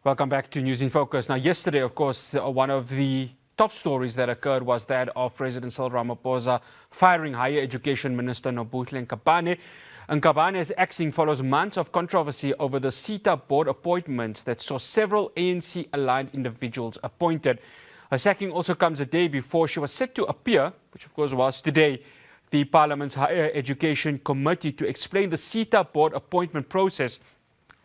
Welcome back to News in Focus. Now, yesterday, of course, one of the top stories that occurred was that of President Cyril Ramaphosa firing Higher Education Minister Nobuhle Nkabane. Nkabane's axing follows months of controversy over the SETA board appointments that saw several ANC-aligned individuals appointed. Her sacking also comes a day before she was set to appear, which of course was today, the Parliament's Higher Education Committee to explain the SETA board appointment process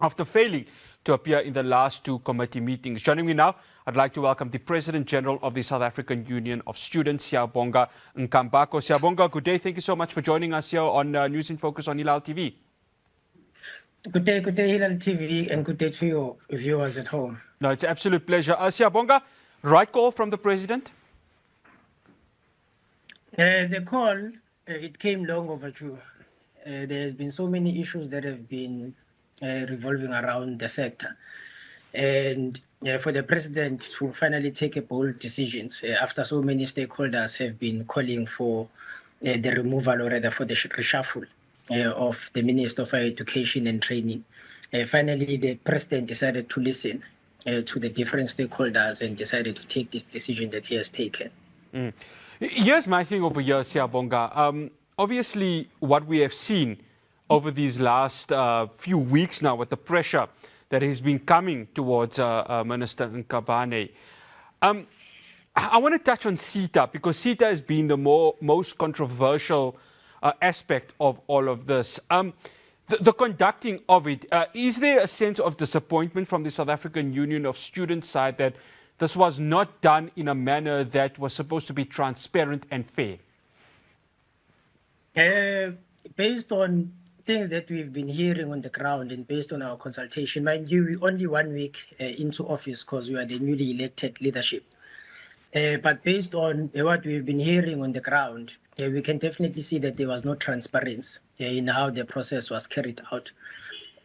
after failing to appear in the last two committee meetings. Joining me now, I'd like to welcome the President General of the South African Union of Students, Siyabonga Nkambako. Siyabonga, good day. Thank you so much for joining us here on News in Focus on Hilaal TV. Good day, Hilaal TV, and good day to your viewers at home. No, it's an absolute pleasure. Siyabonga, right call from the President? The call, it came long overdue. There has been so many issues that have been revolving around the sector. And for the president to finally take a bold decision after so many stakeholders have been calling for the removal or rather for the reshuffle of the Minister of Education and Training. Finally, the president decided to listen to the different stakeholders and decided to take this decision that he has taken. Here's my thing over here, Siyabonga. Obviously, what we have seen over these last few weeks now with the pressure that has been coming towards Minister Nkabane. I want to touch on SETA because SETA has been the most controversial aspect of all of this. The conducting of it, is there a sense of disappointment from the South African Union of Students side that this was not done in a manner that was supposed to be transparent and fair? Based on things that we've been hearing on the ground and based on our consultation, mind you, we're only 1 week into office because we are the newly elected leadership. But based on what we've been hearing on the ground, we can definitely see that there was no transparency in how the process was carried out.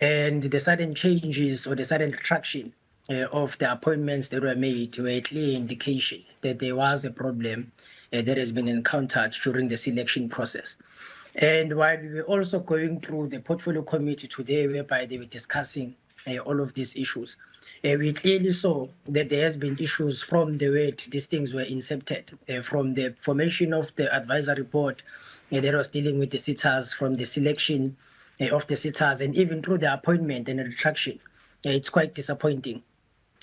And the sudden changes or the sudden retraction of the appointments that were made were a clear indication that there was a problem that has been encountered during the selection process. And while we were also going through the portfolio committee today, whereby they were discussing all of these issues, we clearly saw that there has been issues from the way these things were incepted, from the formation of the advisory board that was dealing with the sitters, from the selection of the sitters, and even through the appointment and the retraction. It's quite disappointing.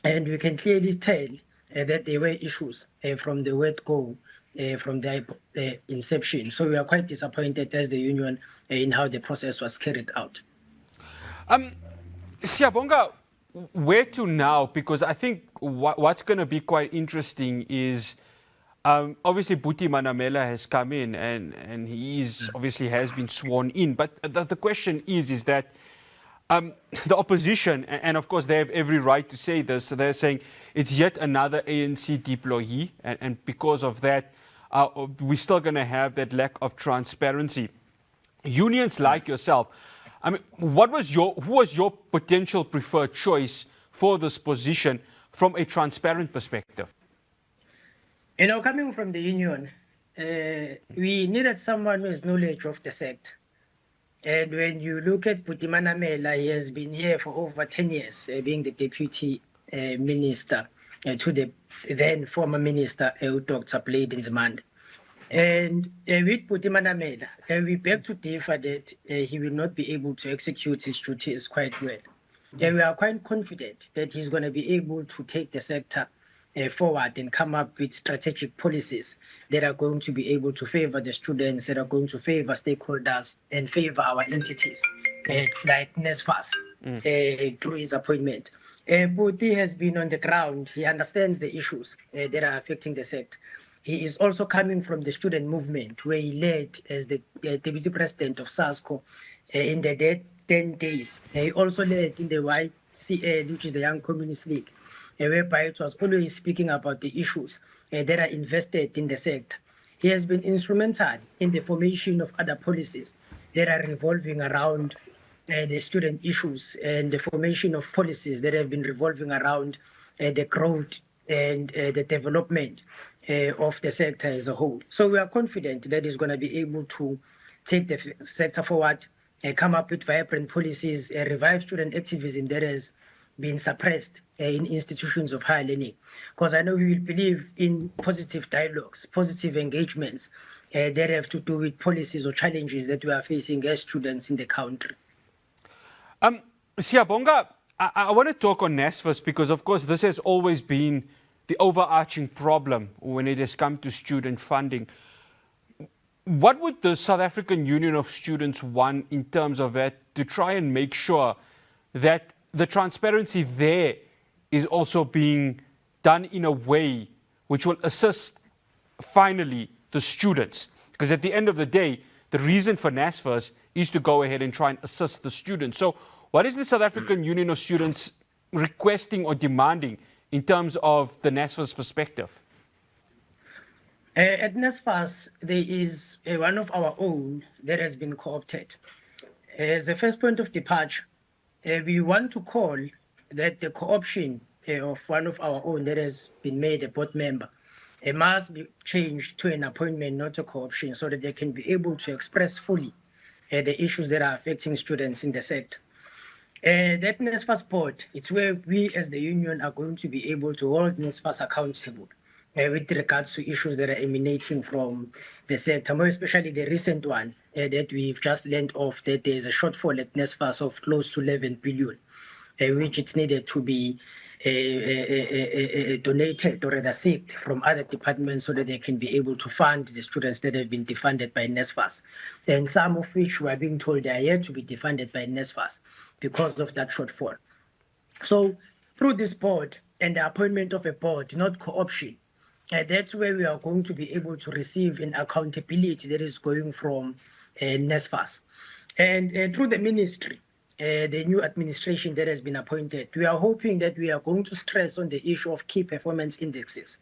And we can clearly tell that there were issues from the word go, from the inception. So we are quite disappointed as the union in how the process was carried out. Siyabonga, where to now? Because I think what's going to be quite interesting is obviously Buti Manamela has come in and he is obviously has been sworn in. But the question is that the opposition, and of course they have every right to say this, so they're saying it's yet another ANC deployee, and because of that, we're still going to have that lack of transparency. Unions like yourself, I mean, who was your potential preferred choice for this position from a transparent perspective? You know, coming from the union, we needed someone who has knowledge of the sector. And when you look at Buti Manamela, he has been here for over 10 years, being the deputy minister to the then former minister, Dr. Blade Nzimande. And with Buti Manamela, we beg to differ that he will not be able to execute his duties quite well. We are quite confident that he's going to be able to take the sector forward and come up with strategic policies that are going to be able to favor the students, that are going to favor stakeholders and favor our entities, like NSFAS, through his appointment. Buti has been on the ground. He understands the issues that are affecting the sector. He is also coming from the student movement, where he led as the deputy president of SAUS in the 10 days. He also led in the YCL, which is the Young Communist League, whereby it was always speaking about the issues that are invested in the sector. He has been instrumental in the formation of other policies that are revolving around the student issues and the formation of policies that have been revolving around the growth and the development of the sector as a whole. So we are confident that he's going to be able to take the sector forward, come up with vibrant policies, revive student activism that has been suppressed in institutions of higher learning. Because I know we will believe in positive dialogues, positive engagements that have to do with policies or challenges that we are facing as students in the country. Siyabonga, I want to talk on NSFAS because, of course, this has always been the overarching problem when it has come to student funding. What would the South African Union of Students want in terms of that to try and make sure that the transparency there is also being done in a way which will assist, finally, the students? Because at the end of the day, the reason for NSFAS is to go ahead and try and assist the students. So what is the South African Union of Students requesting or demanding in terms of the NSFAS perspective? At NSFAS, there is one of our own that has been co-opted. As the first point of departure, we want to call that the co-option of one of our own that has been made a board member must be changed to an appointment, not a co-option, so that they can be able to express fully the issues that are affecting students in the sector. That NSFAS board, it's where we as the union are going to be able to hold NSFAS accountable with regards to issues that are emanating from the sector, more especially the recent one that we've just learned of, that there's a shortfall at NSFAS of close to 11 billion, which it needed to be donated or rather seeked from other departments so that they can be able to fund the students that have been defunded by NSFAS. And some of which we are being told they are yet to be defunded by NSFAS because of that shortfall. So through this board and the appointment of a board, not co-option, that's where we are going to be able to receive an accountability that is going from NSFAS. And through the ministry, the new administration that has been appointed, we are hoping that we are going to stress on the issue of key performance indexes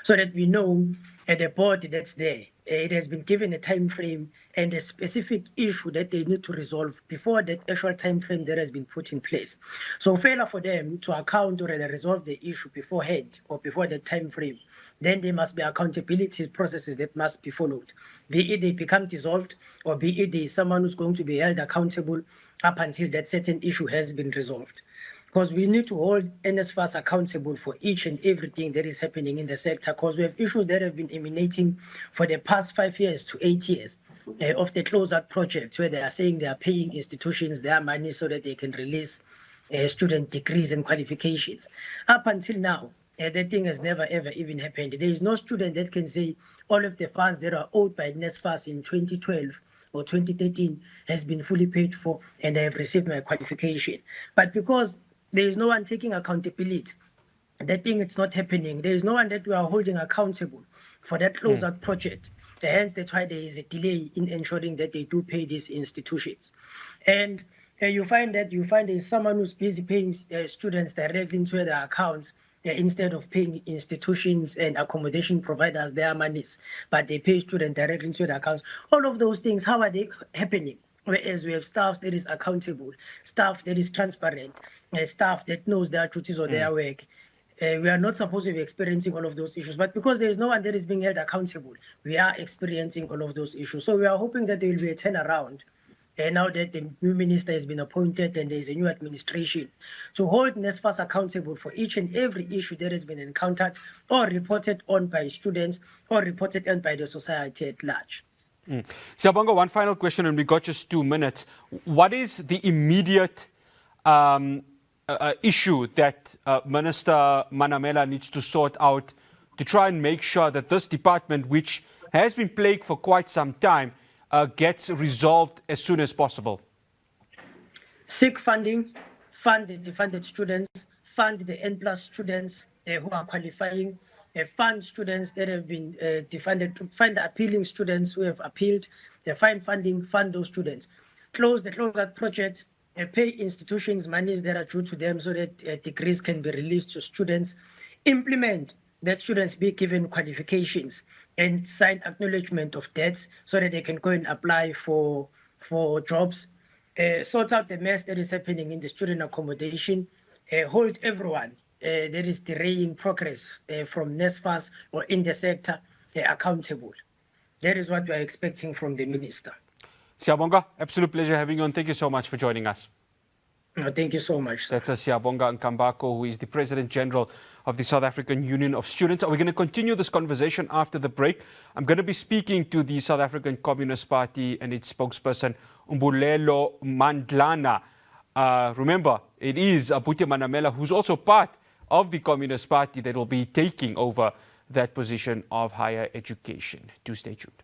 so that we know the board that's there, it has been given a time frame and a specific issue that they need to resolve before that actual time frame that has been put in place. So failure for them to account or resolve the issue beforehand or before that time frame, then there must be accountability processes that must be followed. Be it they become dissolved or be it there is someone who's going to be held accountable up until that certain issue has been resolved. Because we need to hold NSFAS accountable for each and everything that is happening in the sector, because we have issues that have been emanating for the past 5 years to 8 years of the closeout project, where they are saying they are paying institutions their money so that they can release student degrees and qualifications. Up until now, that thing has never ever even happened. There is no student that can say all of the funds that are owed by NSFAS in 2012 or 2013 has been fully paid for and I have received my qualification. But because there is no one taking accountability, that thing it's not happening. There is no one that we are holding accountable for that closeout project. Hence, that's why there is a delay in ensuring that they do pay these institutions. And you find there is someone who's busy paying students directly into their accounts instead of paying institutions and accommodation providers their monies, but they pay students directly into their accounts. All of those things, how are they happening? Whereas we have staff that is accountable, staff that is transparent, staff that knows their duties or their work. We are not supposed to be experiencing all of those issues, but because there is no one that is being held accountable, we are experiencing all of those issues. So we are hoping that there will be a turnaround now that the new minister has been appointed and there is a new administration to hold NSFAS accountable for each and every issue that has been encountered or reported on by students or reported on by the society at large. Siyabonga, one final question, and we got just 2 minutes. What is the immediate issue that Minister Manamela needs to sort out to try and make sure that this department, which has been plagued for quite some time, gets resolved as soon as possible? Seek funding, fund the defunded students, fund the N+ students who are qualifying, fund students that have been defunded, find the appealing students who have appealed, find funding, fund those students. Close the closeout project, pay institutions monies that are due to them so that degrees can be released to students. Implement that students be given qualifications and sign acknowledgement of debts so that they can go and apply for jobs. Sort out the mess that is happening in the student accommodation. Hold everyone that is delaying progress from NSFAS or in the sector accountable. That is what we are expecting from the minister. Siyabonga, absolute pleasure having you on. Thank you so much for joining us. No, thank you so much, sir. That's Siyabonga Nkambako, who is the President General of the South African Union of Students. We're going to continue this conversation after the break. I'm going to be speaking to the South African Communist Party and its spokesperson, Nobuhle Nkabane. Remember, it is Buti Manamela, who's also part of the Communist Party, that will be taking over that position of higher education. Do stay tuned.